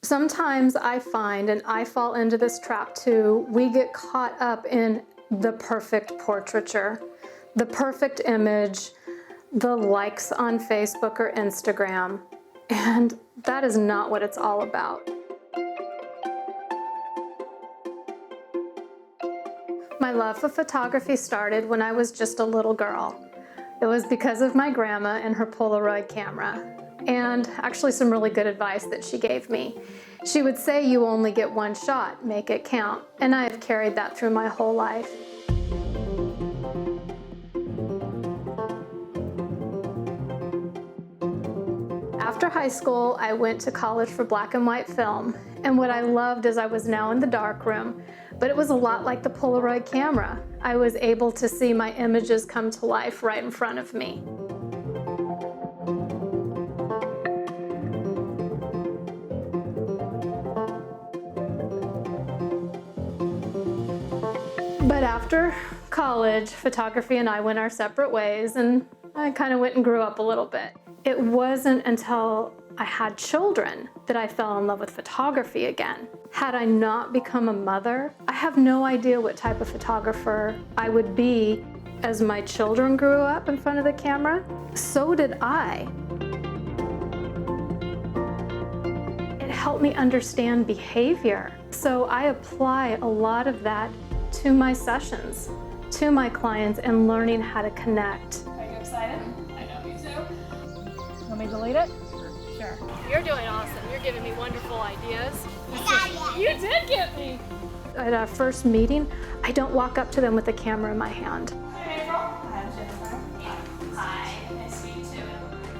Sometimes I find, and I fall into this trap too, we get caught up in the perfect portraiture, the perfect image, the likes on Facebook or Instagram, and that is not what it's all about. My love for photography started when I was just a little girl. It was because of my grandma and her Polaroid camera, and actually some really good advice that she gave me. She would say, you only get one shot, make it count, and I have carried that through my whole life. After high school, I went to college for black and white film, and what I loved is I was now in the darkroom, but it was a lot like the Polaroid camera. I was able to see my images come to life right in front of me. But after college, photography and I went our separate ways, and I kind of went and grew up a little bit. It wasn't until I had children that I fell in love with photography again. Had I not become a mother, I have no idea what type of photographer I would be. As my children grew up in front of the camera, so did I. It helped me understand behavior. So I apply a lot of that to my sessions, to my clients, and learning how to connect. Are you excited? I know me too. Want me to delete it? Sure. You're doing awesome. You're giving me wonderful ideas. You did get me. At our first meeting, I don't walk up to them with a camera in my hand. Hi, April. Hi, Jennifer. Hi. Nice to meet you.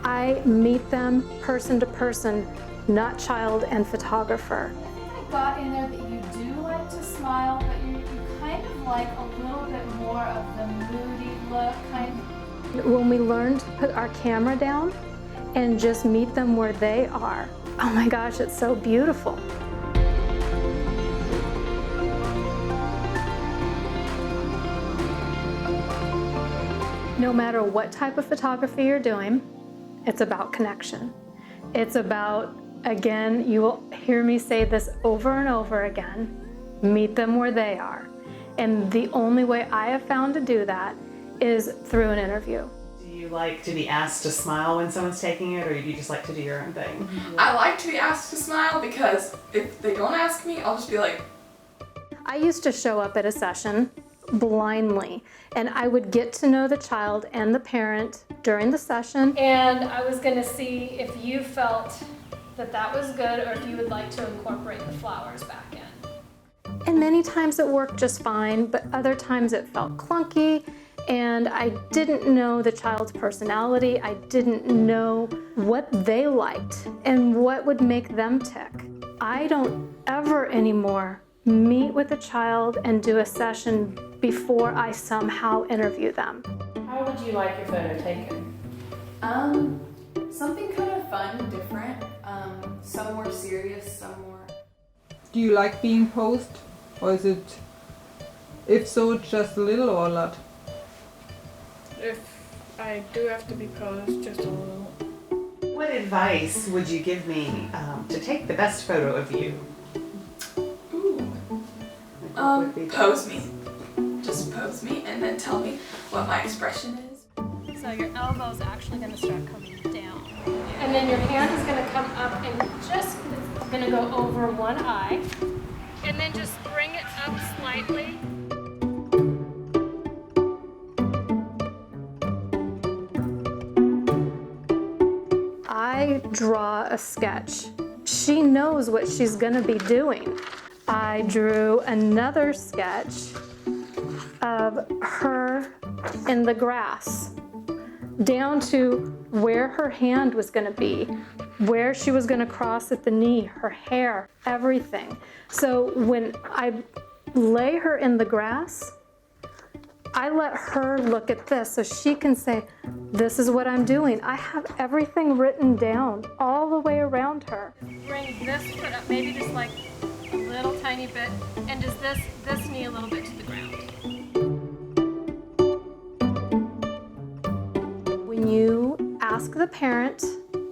I meet them person to person, not child and photographer. I got in there that you do like to smile, but you kind of like a little bit more of the moody look, kind of. When we learn to put our camera down and just meet them where they are, oh my gosh, it's so beautiful. No matter what type of photography you're doing, it's about connection. It's about, again, you will hear me say this over and over again, meet them where they are. And the only way I have found to do that is through an interview. Do you like to be asked to smile when someone's taking it, or do you just like to do your own thing? I like to be asked to smile because if they don't ask me, I'll just be like... I used to show up at a session blindly, and I would get to know the child and the parent during the session. And I was going to see if you felt that that was good, or if you would like to incorporate the flowers back in. And many times it worked just fine, but other times it felt clunky, and I didn't know the child's personality. I didn't know what they liked and what would make them tick. I don't ever anymore meet with a child and do a session before I somehow interview them. How would you like your photo taken? Something kind of fun, different, some more serious, some more... Do you like being posed, or is it, if so, just a little or a lot? If I do have to be posed, just a little. What advice would you give me to take the best photo of you? Ooh. Pose me. Just pose me and then tell me what my expression is. So your elbow is actually going to start coming down. And then your hand is going to come up and just going to go over one eye. And then just bring it up slightly. I draw a sketch. She knows what she's going to be doing. I drew another sketch of her in the grass, down to where her hand was going to be, where she was going to cross at the knee, her hair, everything. So when I lay her in the grass, I let her look at this so she can say, this is what I'm doing. I have everything written down all the way around her. Bring this foot up, maybe just like a little tiny bit, and just this knee a little bit to the ground. When you ask the parent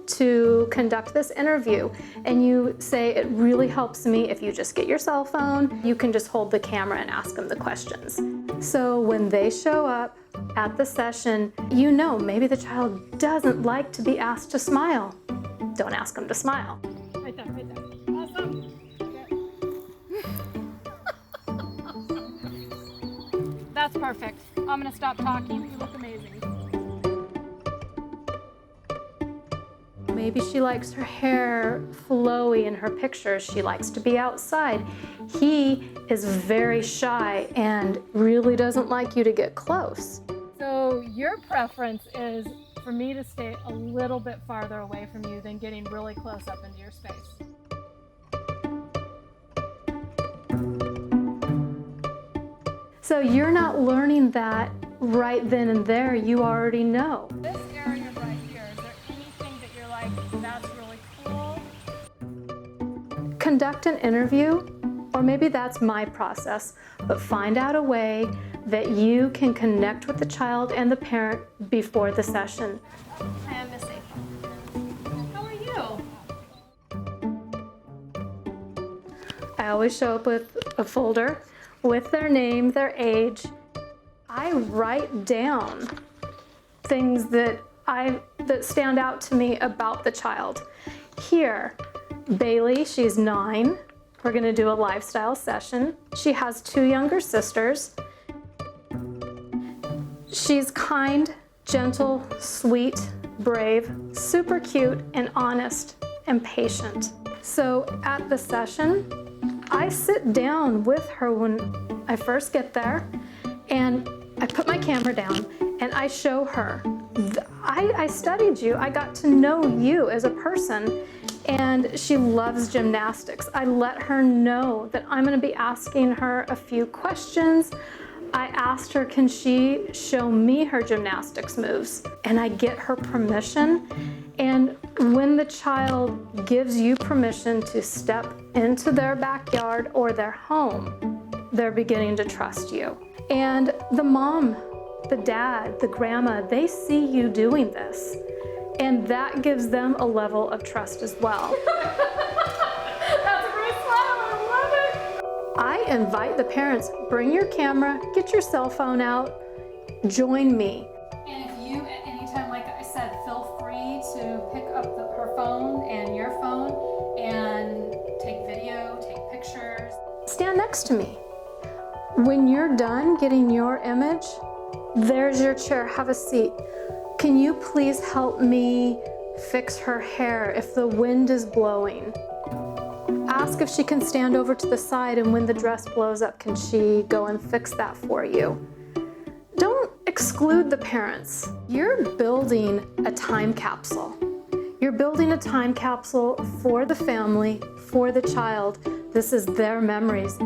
to conduct this interview, and you say, it really helps me if you just get your cell phone, you can just hold the camera and ask them the questions. So when they show up at the session, you know maybe the child doesn't like to be asked to smile. Don't ask them to smile. Right there, right there. Awesome. That's perfect. I'm gonna stop talking. You look amazing. Maybe she likes her hair flowy in her pictures. She likes to be outside. He is very shy and really doesn't like you to get close. So your preference is for me to stay a little bit farther away from you than getting really close up into your space. So you're not learning that right then and there. You already know. This area right here, is there anything that you're like, that's really cool? Conduct an interview, or maybe that's my process, but find out a way that you can connect with the child and the parent before the session. Hi, I'm Miss April. How are you? I always show up with a folder with their name, their age. I write down things that stand out to me about the child. Here, Bailey, she's 9. We're gonna do a lifestyle session. She has 2 younger sisters. She's kind, gentle, sweet, brave, super cute, and honest, and patient. So at the session, I sit down with her when I first get there, and I put my camera down and I show her, I studied you, I got to know you as a person, and she loves gymnastics. I let her know that I'm gonna be asking her a few questions. I asked her, can she show me her gymnastics moves? And I get her permission. And when the child gives you permission to step into their backyard or their home, they're beginning to trust you. And the mom, the dad, the grandma, they see you doing this. And that gives them a level of trust as well. That's a great smile, I love it. I invite the parents, bring your camera, get your cell phone out, join me. And if you, at any time, like I said, feel free to pick up her phone and your phone and take video, take pictures. Stand next to me. When you're done getting your image, there's your chair, have a seat. Can you please help me fix her hair if the wind is blowing? Ask if she can stand over to the side, and when the dress blows up, can she go and fix that for you? Don't exclude the parents. You're building a time capsule. You're building a time capsule for the family, for the child. This is their memories.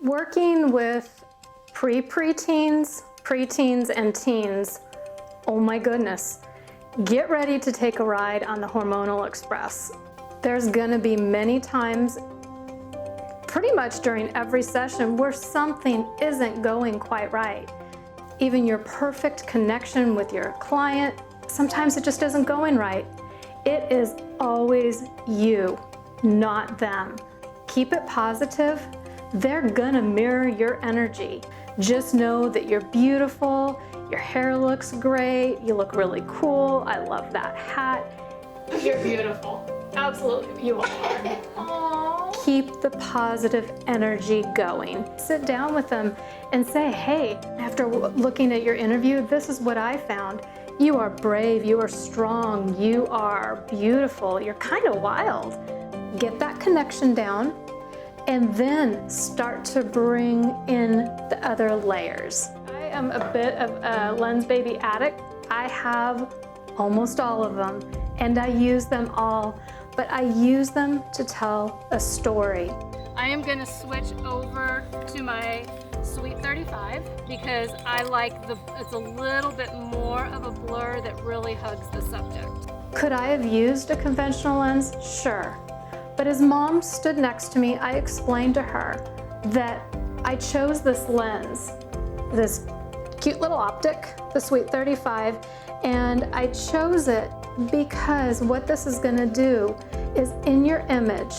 Working with preteens, preteens, and teens, oh my goodness. Get ready to take a ride on the Hormonal Express. There's gonna be many times, pretty much during every session, where something isn't going quite right. Even your perfect connection with your client, sometimes it just isn't going right. It is always you, not them. Keep it positive. They're gonna mirror your energy. Just know that you're beautiful, your hair looks great, you look really cool, I love that hat. You're beautiful. Absolutely, you are. Aww. Keep the positive energy going. Sit down with them and say, hey, after looking at your interview, this is what I found. You are brave, you are strong, you are beautiful, you're kind of wild. Get that connection down, and then start to bring in the other layers. I am a bit of a Lensbaby addict. I have almost all of them, and I use them all, but I use them to tell a story. I am gonna switch over to my Sweet 35 because I like it's a little bit more of a blur that really hugs the subject. Could I have used a conventional lens? Sure. But as Mom stood next to me, I explained to her that I chose this lens, this cute little optic, the Sweet 35, and I chose it because what this is gonna do is in your image,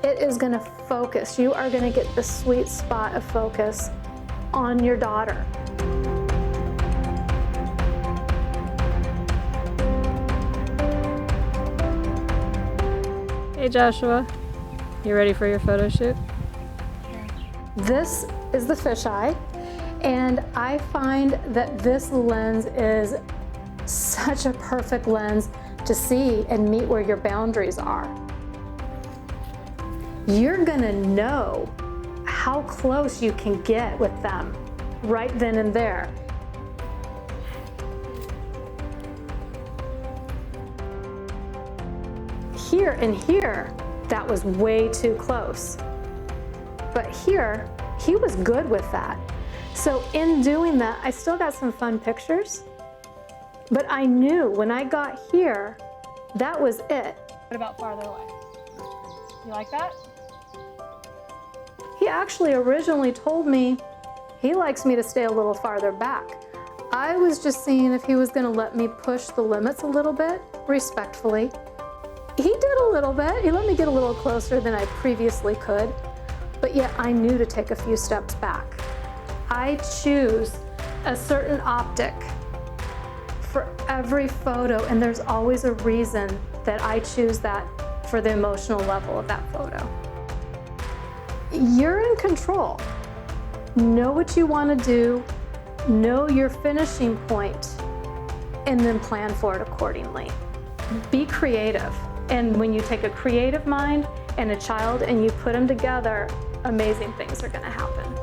it is gonna focus. You are gonna get the sweet spot of focus on your daughter. Hey Joshua, you ready for your photo shoot? This is the fisheye, and I find that this lens is such a perfect lens to see and meet where your boundaries are. You're gonna know how close you can get with them right then and there. Here and here, that was way too close. But here, he was good with that. So in doing that, I still got some fun pictures, but I knew when I got here, that was it. What about farther away? You like that? He actually originally told me he likes me to stay a little farther back. I was just seeing if he was gonna let me push the limits a little bit, respectfully. He did a little bit. He let me get a little closer than I previously could, but yet I knew to take a few steps back. I choose a certain optic for every photo, and there's always a reason that I choose that for the emotional level of that photo. You're in control. Know what you want to do, know your finishing point, and then plan for it accordingly. Be creative. And when you take a creative mind and a child and you put them together, amazing things are going to happen.